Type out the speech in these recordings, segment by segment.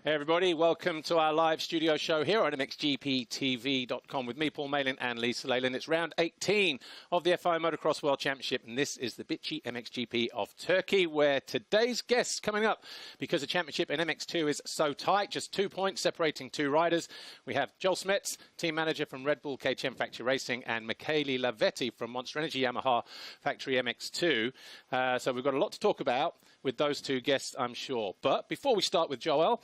Hey everybody, welcome to our live studio show here on MXGP-TV.com with me, Paul Malin, and Lisa Leyland. It's round 18 of the FIA Motocross World Championship, and this is the BiTci MXGP of Turkey, where today's guests coming up, because the championship in MX2 is so tight, just 2 points separating two riders. We have Joel Smets, team manager from Red Bull KTM Factory Racing, and Michele Lavetti from Monster Energy Yamaha Factory MX2. So we've got a lot to talk about with those two guests, I'm sure. But before we start with Joel,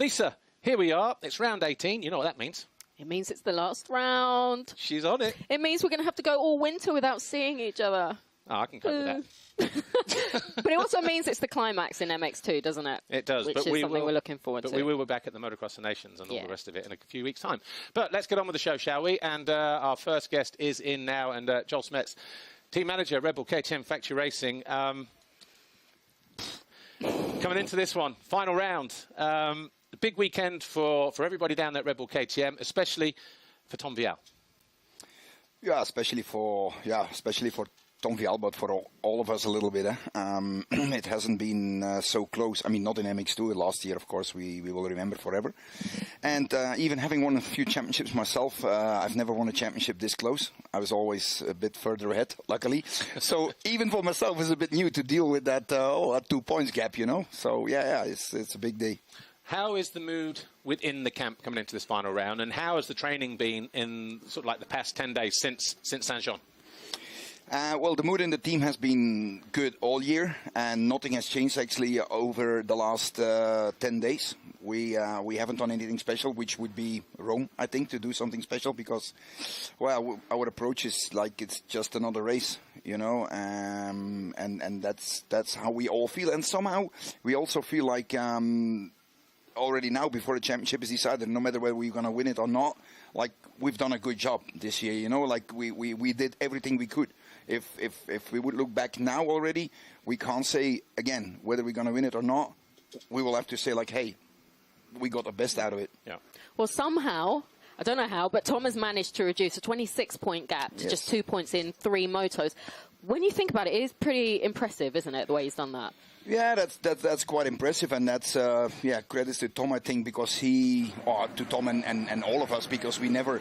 Lisa, here we are. It's round 18. You know what that means. It means it's the last round. She's on it. It means we're going to have to go all winter without seeing each other. Oh, I can cope with that. But it also means it's the climax in MX2, doesn't it? It does. Which is something we're looking forward to. But we will be back at the Motocross of Nations and all the rest of it in a few weeks' time. But let's get on with the show, shall we? And our first guest is in now, and Joel Smets, team manager, Red Bull KTM Factory Racing. Coming into this one, final round. The big weekend for everybody down there at Red Bull KTM, especially for Tom Vialle. Yeah, especially for Tom Vialle, but for all of us a little bit. It hasn't been so close. I mean, not in MX2 last year, of course, we will remember forever. And even having won a few championships myself, I've never won a championship this close. I was always a bit further ahead, luckily. So even for myself, it's a bit new to deal with that 2 points gap, you know. So yeah, it's a big day. How is the mood within the camp coming into this final round, and how has the training been in sort of like the past 10 days since Saint-Jean? Well, the mood in the team has been good all year, and nothing has changed actually over the last 10 days. We haven't done anything special, which would be wrong, I think, to do something special, because, well, our approach is like it's just another race, you know, and that's how we all feel. And somehow we also feel like already now, before the championship is decided, no matter whether we're going to win it or not, like we've done a good job this year, you know, like we did everything we could. If we would look back now already, we can't say again whether we're going to win it or not. We will have to say like, hey, we got the best out of it. Yeah. Well, somehow, I don't know how, but Tom has managed to reduce a 26-point gap to just 2 points in 3 motos. When you think about it, it is pretty impressive, isn't it, the way he's done that? Yeah, that's quite impressive, and that's credits to Tom, I think, because to Tom and all of us, because we never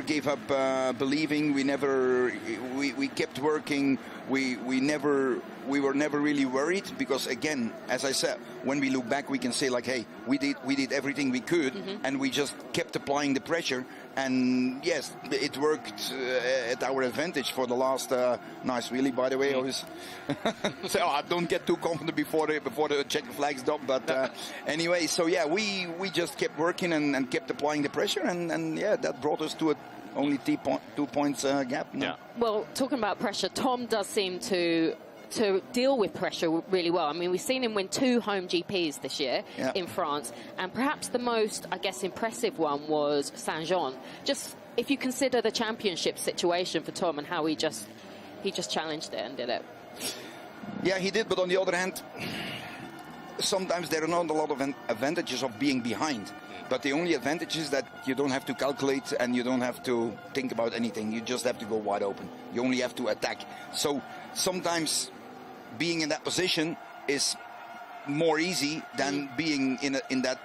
gave up believing. We kept working. We were never really worried, because again, as I said, when we look back, we can say like, hey, we did everything we could, and we just kept applying the pressure. And yes, it worked at our advantage for the last nice wheelie, by the way. I was so I don't get too confident before the checker flags drop, but anyway, so yeah, we just kept working and kept applying the pressure, and yeah, that brought us to only 2 points gap now. Yeah. Well, talking about pressure, Tom does seem to deal with pressure really well. I mean, we've seen him win 2 home GPs this year in France, and perhaps the most, I guess, impressive one was Saint-Jean. Just if you consider the championship situation for Tom and how he just challenged it and did it. Yeah, he did, but on the other hand, sometimes there are not a lot of advantages of being behind. But the only advantage is that you don't have to calculate and you don't have to think about anything. You just have to go wide open. You only have to attack. So sometimes being in that position is more easy than being in that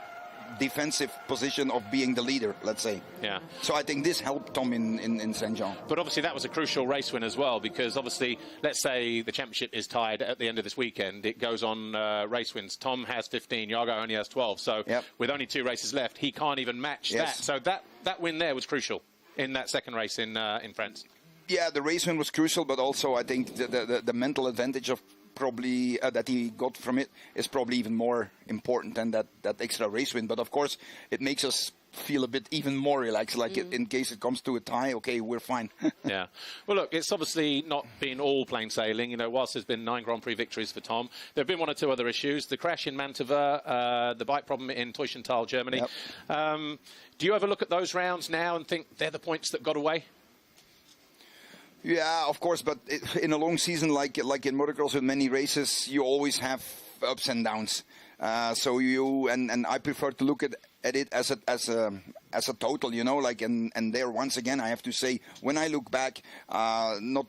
defensive position of being the leader, let's say. Yeah. So I think this helped Tom in Saint-Jean. But obviously that was a crucial race win as well, because obviously, let's say the championship is tied at the end of this weekend. It goes on race wins. Tom has 15, Jago only has 12. So with only 2 races left, he can't even match that. So that win there was crucial in that second race in France. Yeah, the race win was crucial, but also I think the mental advantage of probably that he got from it is probably even more important than that extra race win. But of course, it makes us feel a bit even more relaxed, like in case it comes to a tie, okay, we're fine. Yeah. Well, look, it's obviously not been all plain sailing. You know, whilst there's been 9 Grand Prix victories for Tom, there have been 1 or 2 other issues. The crash in Mantova, the bike problem in Teufelstal, Germany. Yep. Do you ever look at those rounds now and think they're the points that got away? Yeah, of course, but in a long season like in motocross with many races, you always have ups and downs. So and I prefer to look at at it as a total, you know, like, and there once again I have to say, when I look back, not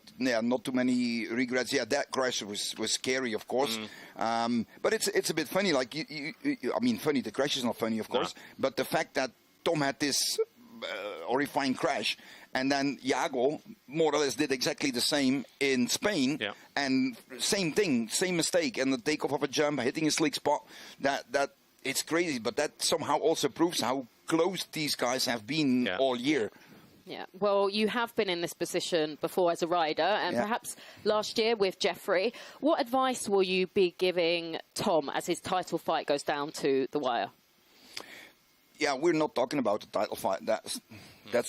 too many regrets. Yeah, that crash was scary, of course, but it's a bit funny. Like I mean, funny. The crash is not funny, of course, but the fact that Tom had this horrifying crash, and then Iago more or less did exactly the same in Spain, and same thing, same mistake, and the takeoff of a jump, hitting a slick spot. That it's crazy, but that somehow also proves how close these guys have been all year. Yeah, well, you have been in this position before as a rider, and perhaps last year with Jeffrey. What advice will you be giving Tom as his title fight goes down to the wire? Yeah, we're not talking about the title fight. That's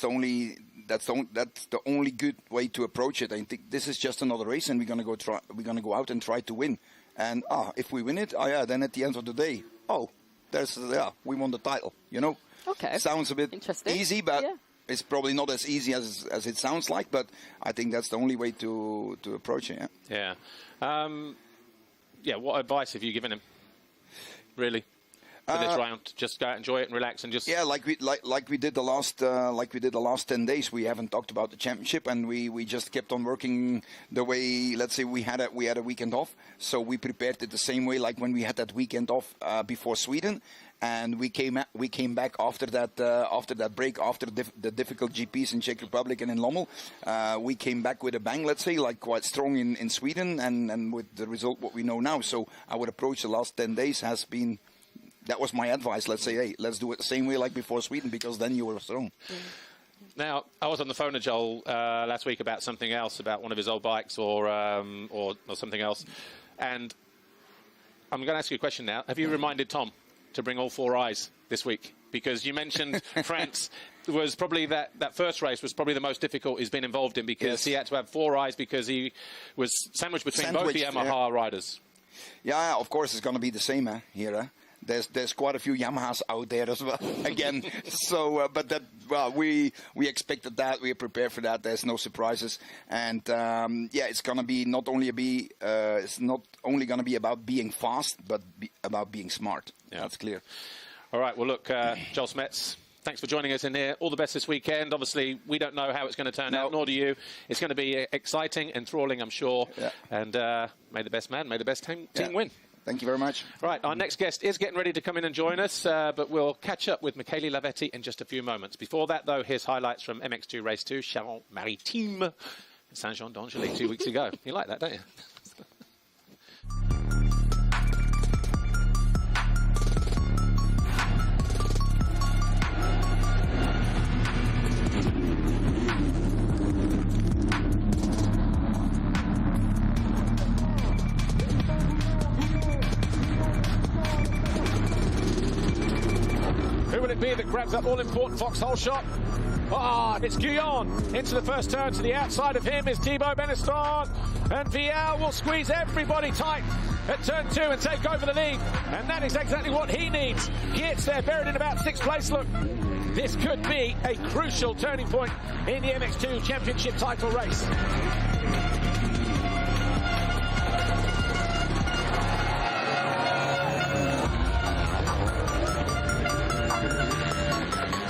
the only good way to approach it. I think this is just another race, and we're gonna go out and try to win. And if we win it, then at the end of the day, we won the title. You know. Okay. Sounds a bit easy, but it's probably not as easy as it sounds like. But I think that's the only way to approach it. Yeah. What advice have you given him? Really? For this round, just go out, enjoy it, and relax, and just like we did the last 10 days. We haven't talked about the championship, and we just kept on working the way. Let's say we had a weekend off, so we prepared it the same way like when we had that weekend off before Sweden, and we came back after that break, after the difficult GPs in Czech Republic and in Lommel. We came back with a bang, let's say, like quite strong in Sweden, and with the result what we know now. So our approach the last 10 days has been. That was my advice. Let's say, hey, let's do it the same way like before Sweden, because then you were strong. Now, I was on the phone to Joel last week about something else, about one of his old bikes or something else. And I'm going to ask you a question now. Have you reminded Tom to bring all 4 eyes this week? Because you mentioned France was probably that first race was probably the most difficult he's been involved in, because he had to have 4 eyes because he was sandwiched between both the Yamaha riders. Yeah, of course it's going to be the same here. There's quite a few Yamahas out there as well. Again, so we expected that. We are prepared for that. There's no surprises, and it's gonna be it's not only gonna be about being fast, but about being smart. Yeah. That's clear. All right. Well, look, Joel Smets, thanks for joining us in here. All the best this weekend. Obviously, we don't know how it's going to turn out, nor do you. It's going to be exciting, enthralling, I'm sure. Yeah. And may the best man, may the best team win. Thank you very much. Right, our next guest is getting ready to come in and join us, but we'll catch up with Michele Lavetti in just a few moments. Before that, though, here's highlights from MX2 Race 2, Charente-Maritime, Saint-Jean-d'Angely 2 weeks ago. You like that, don't you? That grabs that all-important foxhole shot. It's Guyon into the first turn. To the outside of him is Thibaut Beneston, and Vial will squeeze everybody tight at turn 2 and take over the lead, and that is exactly what he needs. Geertz there buried in about 6th place. Look, this could be a crucial turning point in the MX2 Championship title race.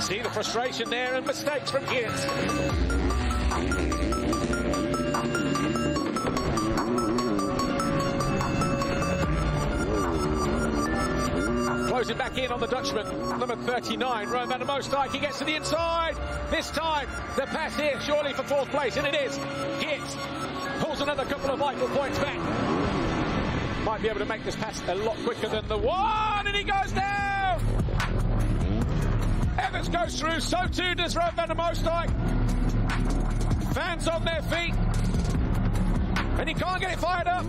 See the frustration there and mistakes from Geertz. Closing back in on the Dutchman, number 39, Rowan van der Moosdijk. He gets to the inside. This time, the pass here, surely for 4th place, and it is. Geertz pulls another couple of vital points back. Might be able to make this pass a lot quicker than the one, and he goes down! Evans goes through, so too does Rowan van der Moosdijk. Fans on their feet. And he can't get it fired up.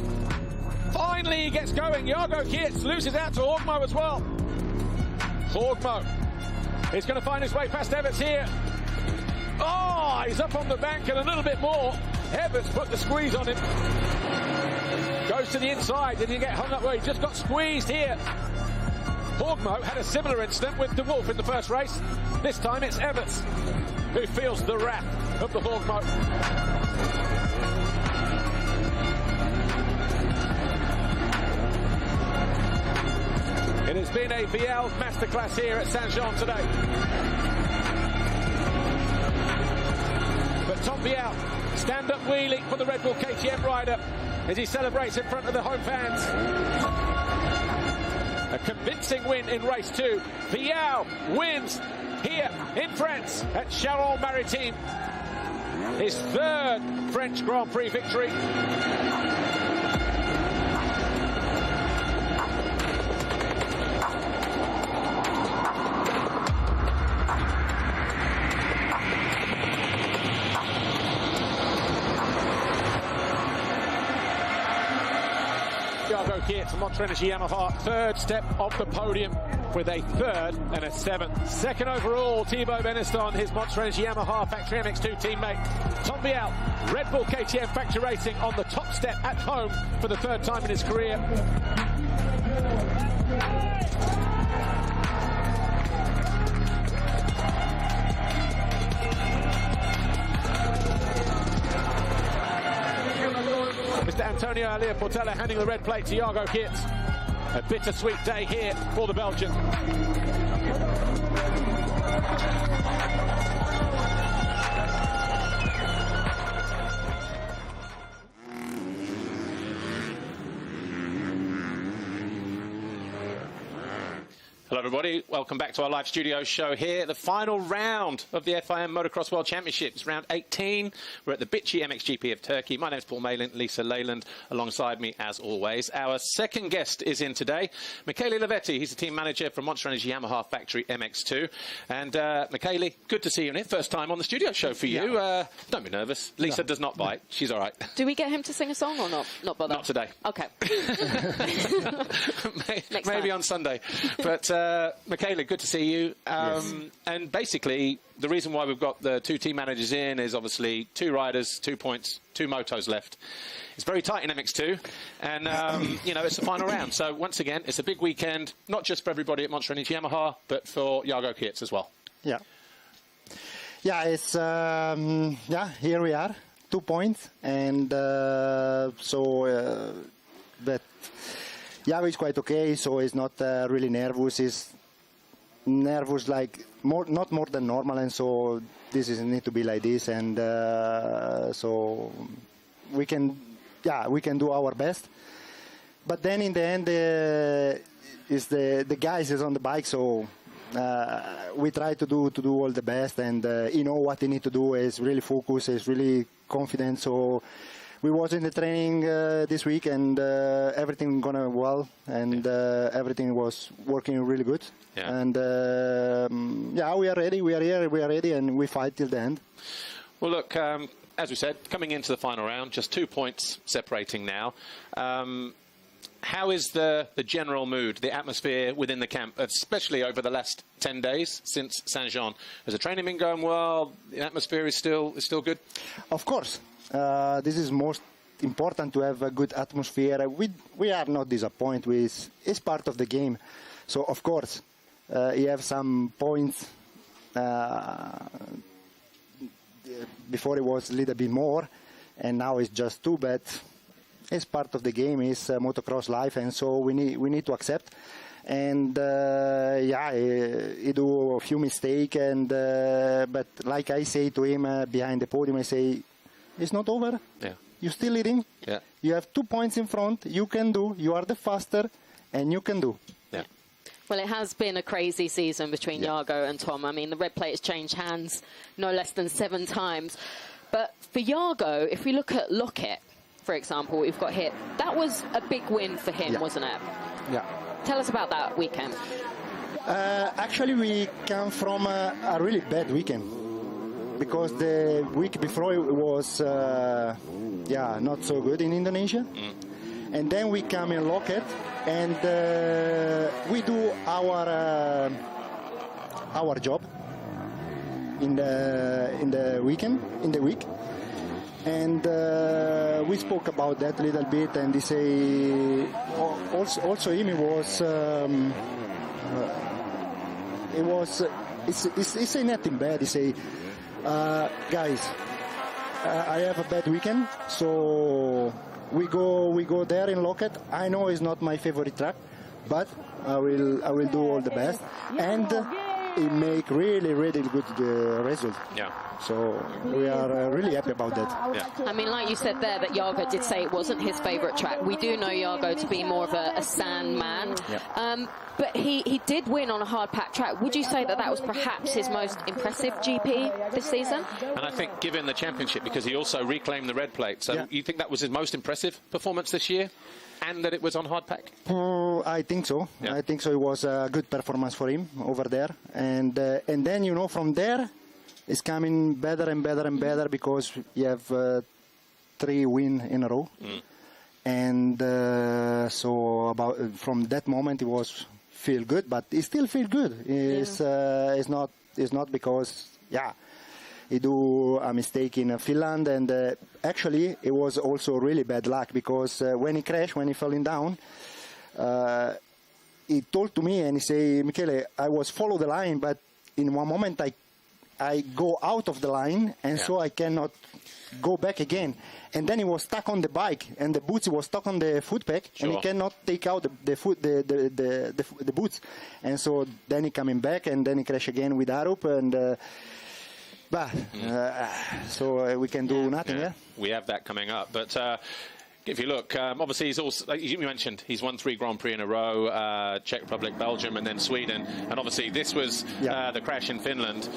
Finally he gets going. Jago Geertz loses out to Horgmo as well. Horgmo is going to find his way past Evans here. He's up on the bank and a little bit more. Evans put the squeeze on him. Goes to the inside. Did he get hung up? Well, he just got squeezed here. Horgmo had a similar incident with De Wolf in the first race. This time it's Evans who feels the wrath of the Horgmo. It has been been a VL masterclass here at Saint-Jean today. But Tom Vial, stand-up wheelie for the Red Bull KTM rider as he celebrates in front of the home fans. A convincing win in race 2. Vial wins here in France at Charles-Maritime. His 3rd French Grand Prix victory. Monster Energy Yamaha, 3rd step off the podium with a 3rd and a 7th. 2nd overall, Thibaut Beneston, his Monster Energy Yamaha Factory MX2 teammate. Tom Vial, Red Bull KTM Factory Racing on the top step at home for the 3rd time in his career. Mr. Antonio Alia Portela handing the red plate to Jago Geerts. A bittersweet day here for the Belgian. Hello everybody, welcome back to our live studio show here. The final round of the FIM Motocross World Championships, round 18. We're at the BiTci MXGP of Turkey. My name's Paul Malin, Lisa Leyland alongside me as always. Our second guest is in today, Michele Lavetti. He's the team manager for Monster Energy Yamaha Factory MX2. And Michele, good to see you in it. First time on the studio show for you. Yeah. Don't be nervous. Lisa does not bite. She's all right. Do we get him to sing a song or not? Not bother? Not today. Okay. Maybe on Sunday. But Michele, good to see you. Yes. And basically, the reason why we've got the 2 team managers in is obviously 2 riders, 2 points, 2 motos left. It's very tight in MX2, and you know, it's the final round. So once again, it's a big weekend, not just for everybody at Monster Energy Yamaha, but for Jago Geerts as well. Yeah. Yeah, it's yeah. Here we are, 2 points, and but. Jago is quite okay, so he's not really nervous. He's nervous like not more than normal, and so this is need to be like this, and so we can do our best. But then in the end, is the guys is on the bike, so we try to do all the best, and you know what he need to do is really focus, is really confident. So. We was in the training this week, and everything gone well, and everything was working really good. Yeah. And yeah, we are ready. We are here. We are ready, and we fight till the end. Well, look, as we said, coming into the final round, just 2 points separating now. How is the general mood, the atmosphere within the camp, especially over the last 10 days since Saint-Jean? Has the training been going well? The atmosphere is still good? Of course. This is most important to have a good atmosphere. We are not disappointed with. It's part of the game. So of course, you have some points. Before it was a little bit more, and now it's just 2. But it's part of the game. It's motocross life, and so we need to accept. And yeah, he do a few mistakes, and but like I say to him behind the podium, I say. It's not over. Yeah. You're still leading. Yeah. You have 2 points in front. You can do. You are the faster, and you can do. Yeah. Well, it has been a crazy season between Jago and Tom. I mean, the red plate has changed hands no less than 7 times. But for Jago, if we look at Lockett, for example, we've got here, that was a big win for him, wasn't it? Yeah. Tell us about that weekend. Actually, we come from a really bad weekend. Because the week before it was, not so good in Indonesia. And then we come in Lockett, and we do our job in the weekend, in the week. And we spoke about that a little bit, and they say, also him, it's say nothing bad, he say, guys, I have a bad weekend, so we go there in Lockett. I know it's not my favorite track, but I will do all the best, and it make really good result. Yeah. So we are really happy about that. Yeah. I mean, like you said there, that Jago did say it wasn't his favourite track. We do know Jago to be more of a sand man. Yeah. But he did win on a hard-packed track. Would you say that was perhaps his most impressive GP this season? And I think given the championship, because he also reclaimed the red plate, so you think that was his most impressive performance this year? And that it was on hard pack? I think so. Yeah. I think so. It was a good performance for him over there. And then, you know, from there, it's coming better and better and better because you have 3 wins in a row. And so from that moment, it was feel good, but it still feel good. It's not because, he do a mistake in Finland, and actually it was also really bad luck because when he crashed, when he falling down, he told to me and he say, Michele, I was follow the line, but in one moment I go out of the line, and so I cannot go back again. And then he was stuck on the bike, and the boots was stuck on the foot pack, and he cannot take out the boots. And so then he coming back, and then he crash again with Arup, and so we can do nothing. Yeah. We have that coming up, but if you look, obviously he's also, like you mentioned, he's won 3 Grand Prix in a row, Czech Republic, Belgium, and then Sweden, and obviously this was the crash in Finland.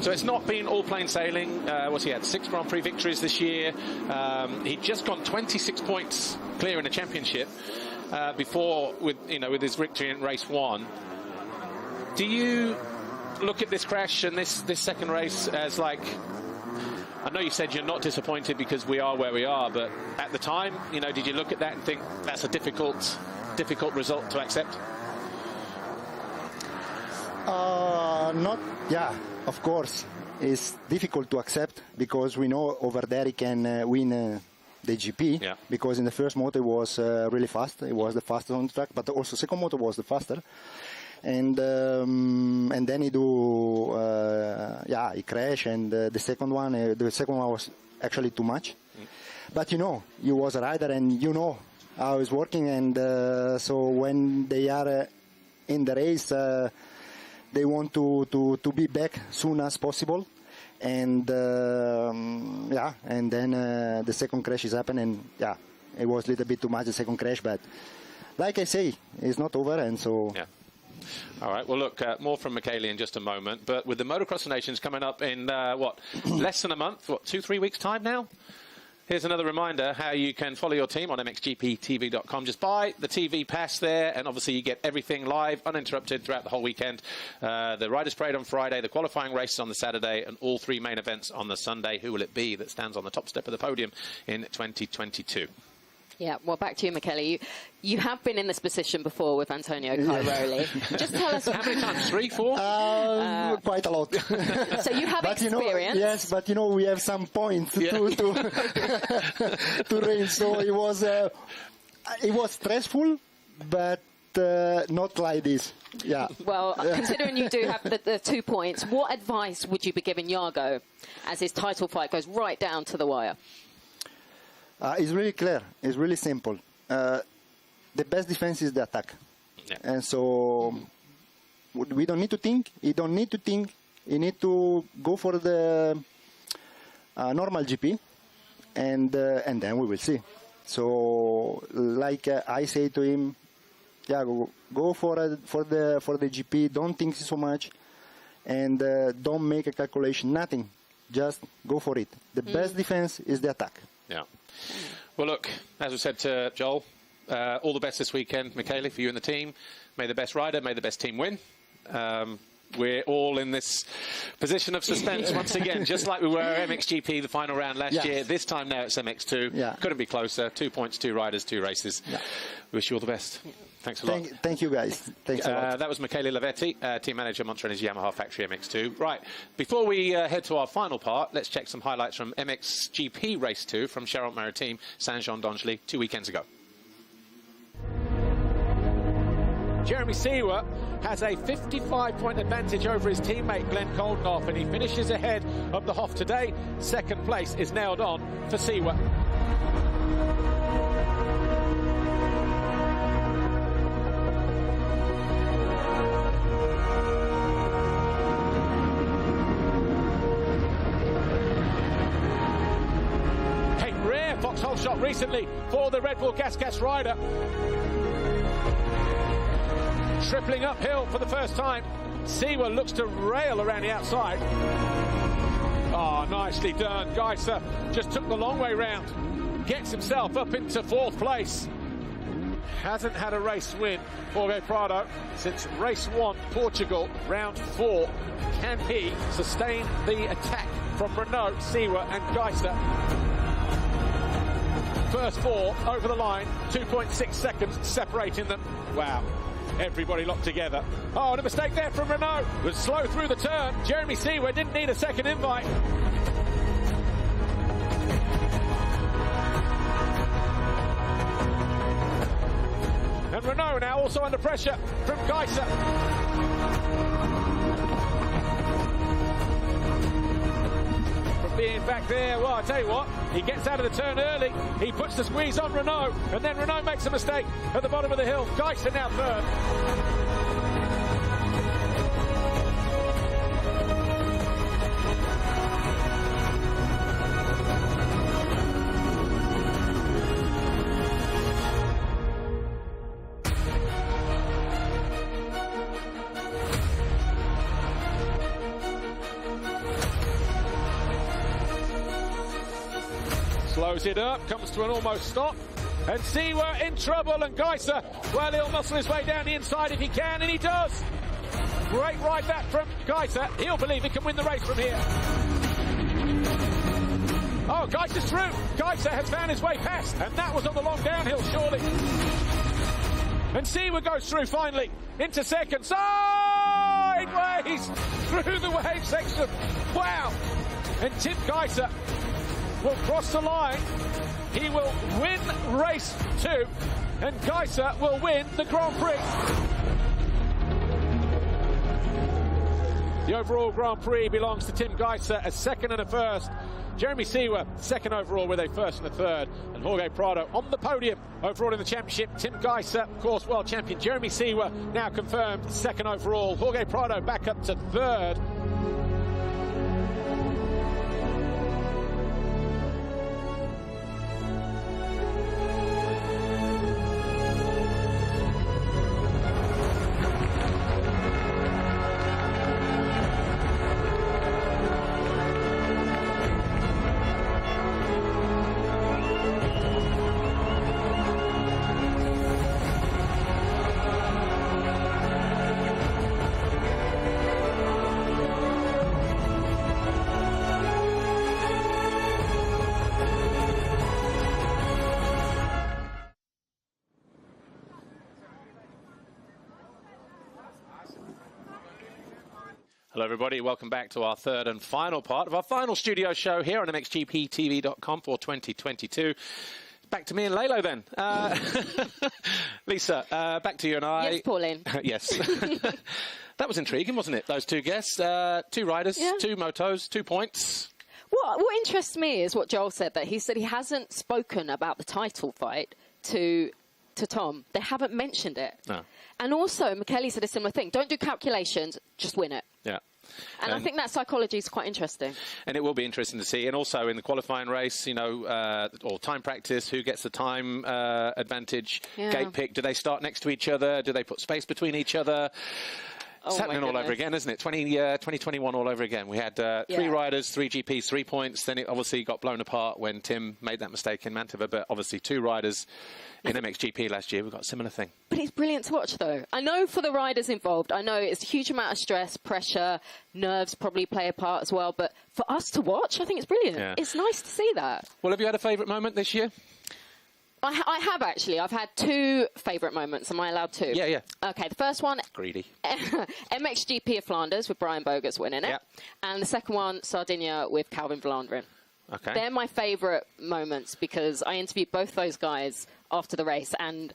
So it's not been all plain sailing. He had 6 Grand Prix victories this year. He'd just gone 26 points clear in the championship before with his victory in race 1. Do you look at this crash and this second race as like, I know you said you're not disappointed because we are where we are, but at the time, did you look at that and think that's a difficult result to accept? Of course, it's difficult to accept because we know over there he can win the GP, because in the first motor it was really fast. It was the fastest on the track, but also second motor was the faster. And then he crashed, and the second one was actually too much. But you was a rider, and how it's working, and so when they are in the race, they want to be back soon as possible, and and then the second crash is happening, and it was a little bit too much, the second crash, but like I say, it's not over, and so. All right, well, look, more from Michele in just a moment. But with the Motocross Nations coming up in, less than a month, 2-3 weeks' time now? Here's another reminder how you can follow your team on MXGP-TV.com. Just buy the TV pass there, and obviously you get everything live, uninterrupted throughout the whole weekend. The Riders' Parade on Friday, the qualifying races on the Saturday, and all 3 main events on the Sunday. Who will it be that stands on the top step of the podium in 2022? Yeah, well, back to you, Michele. You have been in this position before with Antonio Cairoli. Just tell us... How many times? 3, 4? Quite a lot. So you have experience. Yes, but we have some points to race. So it was stressful, but not like this. Yeah. Well, considering you do have the 2 points, what advice would you be giving Jago as his title fight goes right down to the wire? It's really clear. It's really simple. The best defense is the attack. And so we don't need to think. You don't need to think. You need to go for the normal GP, and then we will see. So, like I say to him, go for the GP. Don't think so much, and don't make a calculation. Nothing. Just go for it. The best defense is the attack. Yeah. Well, look, as we said to Joel, all the best this weekend, Michele, for you and the team. May the best rider, may the best team win. We're all in this position of suspense once again, just like we were at MXGP, the final round last year. This time now it's MX2. Couldn't be closer. 2 points, 2 riders, 2 races. Wish you all the best. Thanks a lot. Thank you, guys. Thanks a lot. That was Michele Lavetti, team manager, Monster Energy Yamaha Factory MX2. Right, before we head to our final part, let's check some highlights from MXGP Race 2 from Charente-Maritime, Saint-Jean-d'Angely 2 weekends ago. Jeremy Seewer has a 55-point advantage over his teammate Glenn Koldenhoff, and he finishes ahead of the Hoff today. Second place is nailed on for Seewer. shot recently for the Red Bull Gas rider. Tripling uphill for the first time. Siwa looks to rail around the outside. Oh, nicely done. Geiser just took the long way round. Gets himself up into 4th place. Hasn't had a race win, Jorge Prado, since race 1, Portugal, round 4. Can he sustain the attack from Renault, Siwa and Geiser? First 4 over the line, 2.6 seconds separating them. Wow. Everybody locked together. Oh, and a mistake there from Renault. Was slow through the turn. Jeremy Siwa didn't need a second invite. And Renault now also under pressure from Geiser. From being back there, well, I tell you what, he gets out of the turn early. He puts the squeeze on Renault, and then Renault makes a mistake at the bottom of the hill. Geiser now 3rd. Slows it up, comes to an almost stop, and Siwa in trouble, and Geiser, well, he'll muscle his way down the inside if he can, and he does. Great ride that from Geiser. He'll believe he can win the race from here. Oh, Geiser's through. Geiser has found his way past, and that was on the long downhill, surely. And Siwa goes through finally into 2nd. Sideways through the wave section. Wow. And Tim Geiser will cross the line. He will win race 2, and Geiser will win the Grand Prix. The overall Grand Prix belongs to Tim Geiser, a 2nd and a 1st. Jeremy Siwa, 2nd overall with a 1st and a 3rd. And Jorge Prado on the podium overall in the championship. Tim Geiser, of course, world champion. Jeremy Siwa now confirmed 2nd overall. Jorge Prado back up to 3rd. Hello, everybody. Welcome back to our 3rd and final part of our final studio show here on MXGP-TV.com for 2022. Back to me and Lalo then. Lisa, back to you and I. Yes, Pauline. Yes. That was intriguing, wasn't it? Those 2 guests, 2 riders, 2 motos, 2 points. What interests me is what Joel said, that he said he hasn't spoken about the title fight to Tom. They haven't mentioned it. No. And also, Michele said a similar thing. Don't do calculations, just win it. Yeah. And I think that psychology is quite interesting. And it will be interesting to see. And also in the qualifying race, you know, or time practice, who gets the time advantage, gate pick, do they start next to each other? Do they put space between each other? It's happening all over again, isn't it? 2021 all over again. We had 3 riders, 3 GPs, 3 points. Then it obviously got blown apart when Tim made that mistake in Mantova. But obviously 2 riders in MXGP last year. We've got a similar thing. But it's brilliant to watch, though. I know for the riders involved, I know it's a huge amount of stress, pressure, nerves probably play a part as well. But for us to watch, I think it's brilliant. Yeah. It's nice to see that. Well, have you had a favourite moment this year? I have, actually. I've had 2 favourite moments. Am I allowed 2? Yeah, yeah. OK, the first one... Greedy. MXGP of Flanders with Brian Bogus winning it. Yep. And the second one, Sardinia with Calvin Vlaanderen. OK. They're my favourite moments because I interviewed both those guys after the race. And,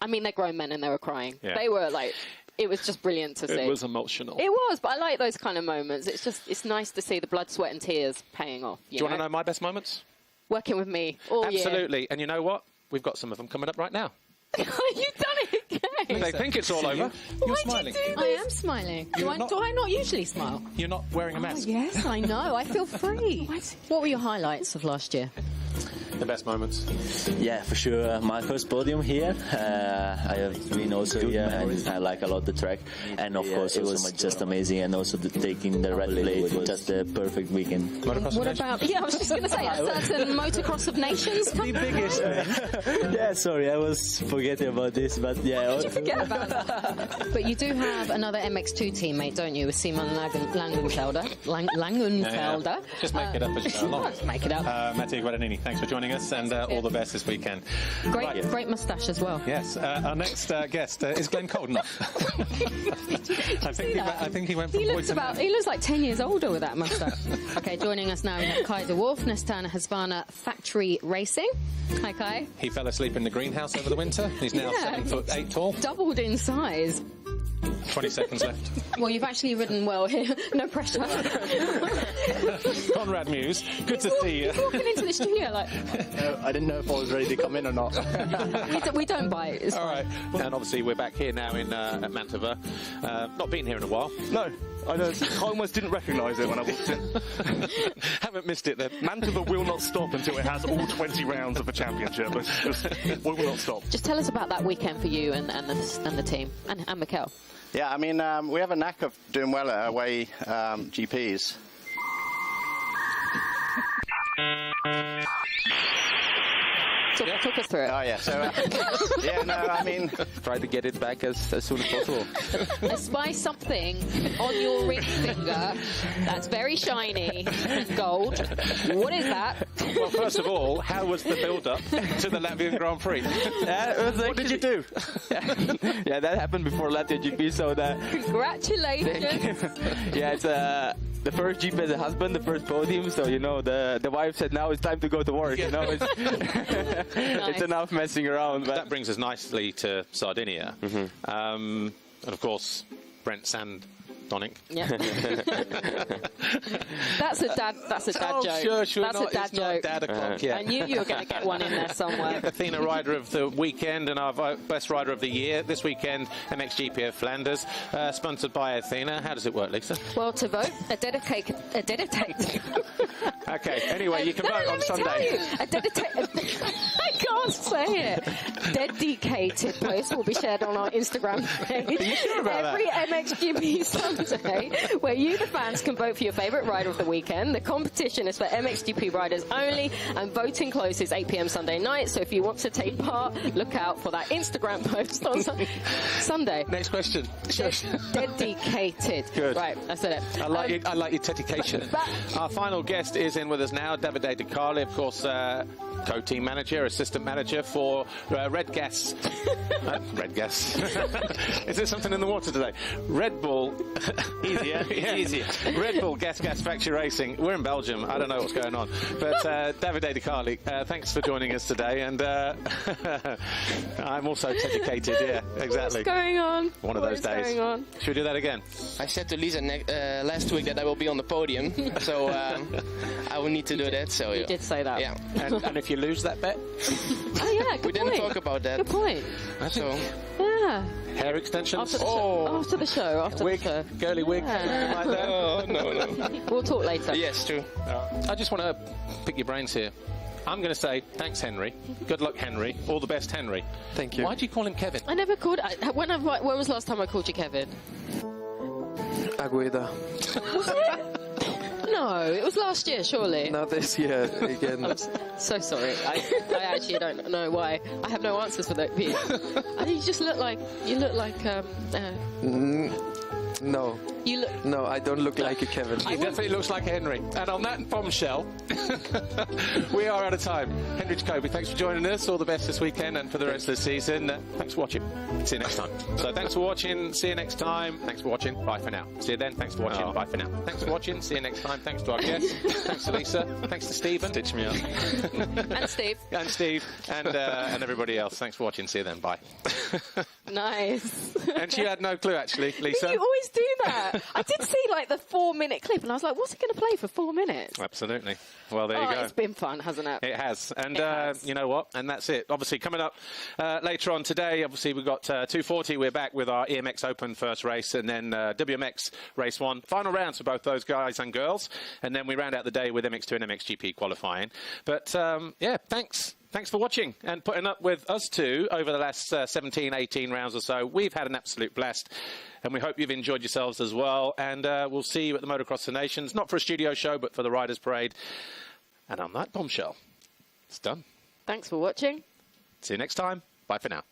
I mean, they're grown men and they were crying. Yeah. They were, like... It was just brilliant to see. It was emotional. It was, but I like those kind of moments. It's just, it's nice to see the blood, sweat and tears paying off. Do you want to know my best moments? Working with me all year. Absolutely. And you know what? We've got some of them coming up right now. You've done it again. They think it's all over. You're smiling. I am smiling. Do I not usually smile? You're not wearing a mask. Yes, I know. I feel free. What were your highlights of last year? the best moments? Yeah, for sure. My first podium here. I have been also here, and I like a lot the track. And of course, it was just amazing. And also taking the red plate was just a perfect weekend. What about? Yeah, I was just going to say that's the Motocross of Nations. The biggest. Yeah, sorry, I was forgetting about this, but yeah. How did you forget about that? But you do have another MX2 teammate, don't you, with Simon Langenfelder? Langenfelder. Yeah. Just make it up as you go along. Just make it up. Mattia Guadagnini, thanks for joining us, and all the best this weekend. Great moustache as well. Yes, our next guest is Glenn Coldenough. I think he went from voice he looks like 10 years older with that moustache. Okay, joining us now in Kaiser Wolf, Nestan Hasvana Factory Racing. Hi, Kai. He fell asleep in the greenhouse over the winter. He's now 7'8" tall. Doubled in size. 20 seconds left. Well, you've actually ridden well here. No pressure. Conrad Muse, good to see you. He's walking into the studio like... I didn't know if I was ready to come in or not. we don't bite. It's all right. And obviously we're back here now in at Mantova. Not been here in a while. No. I almost didn't recognise it when I walked in. Haven't missed it then. Mantova will not stop until it has all 20 rounds of the championship. We will not stop. Just tell us about that weekend for you and the team and Michele. Yeah, I mean, we have a knack of doing well at away GPs. Talk us through it. Oh, yeah. So, I mean... Try to get it back as soon as possible. I spy something on your ring finger that's very shiny and gold. What is that? Well, first of all, how was the build-up to the Latvian Grand Prix? What did you do? Yeah, that happened before Latvia GP, so that... Congratulations. Yeah, it's the first GP as a husband, the first podium, so, you know, the wife said now it's time to go to work, you know. It's, it's enough messing around. But that brings us nicely to Sardinia. And, of course, Brent Sandonic. Yeah. That's a dad joke. Sure, that's not, a dad it's joke. Not dad o'clock yet. I knew you were going to get one in there somewhere. Athena Rider of the Weekend and our Best Rider of the Year. This weekend, MXGP of Flanders, sponsored by Athena. How does it work, Lisa? Well, to vote, a dedicate. Okay, anyway, you can vote on Sunday. I can't say it. Dedicated post will be shared on our Instagram page. Are you sure about Every MXGP Sunday, where you, the fans, can vote for your favourite rider of the weekend. The competition is for MXGP riders only, and voting closes 8 p.m. Sunday night. So if you want to take part, look out for that Instagram post on Sunday. Next question. Dedicated. Good. Right, I said it. I like your dedication. Our final guest is in with us now, Davide De Carli, of course, co-team manager, assistant manager for Red Gas. Red Gas. Is there something in the water today? Red Bull. Easier. Yeah. Easier. Red Bull Gas Factory Racing. We're in Belgium. I don't know what's going on. But Davide De Carli, thanks for joining us today. And I'm also dedicated. Yeah, exactly. What's going on? One of those days. Going on? Should we do that again? I said to Lisa last week that I will be on the podium, so I will need to do that. So you did say that. Yeah. And if you lose that bet? Oh yeah, good we didn't talk about that. Good point. Yeah. Hair extensions? After the show. After wig, the show. girly wig, something like that. Oh, no. We'll talk later. Yes, true. I just want to pick your brains here. I'm going to say thanks, Henry. Good luck, Henry. All the best, Henry. Thank you. Why do you call him Kevin? I never called... When was the last time I called you Kevin? Agueda. Was it? No, it was last year, surely. Not this year again. I'm so sorry. I actually don't know why. I have no answers for that. You just look like No. You look. No, I don't look like a Kevin. He definitely looks like a Henry. And on that bombshell, we are out of time. Henry Jacobi, thanks for joining us. All the best this weekend and for the rest of the season. Thanks for watching. See you next time. So thanks for watching. See you next time. Thanks for watching. Bye for now. See you then. Thanks for watching. Bye for now. Thanks for watching. See you next time. Thanks to our guests. Thanks to Lisa. Thanks to Stephen. Stitch me up. And Steve. And Steve. And everybody else. Thanks for watching. See you then. Bye. Nice. And she had no clue, actually, Lisa. You always do that. I did see like the 4-minute clip, and I was like, what's he going to play for 4 minutes? Absolutely. Well, there you go. It's been fun, hasn't it? It has. And you know what? And that's it. Obviously, coming up later on today, obviously, we've got 240. We're back with our EMX Open first race, and then WMX Race 1. Final rounds for both those guys and girls. And then we round out the day with MX2 and MXGP qualifying. But, yeah, thanks. Thanks for watching and putting up with us two over the last 17, 18 rounds or so. We've had an absolute blast, and we hope you've enjoyed yourselves as well. And we'll see you at the Motocross of Nations, not for a studio show, but for the Riders' Parade. And on that bombshell, it's done. Thanks for watching. See you next time. Bye for now.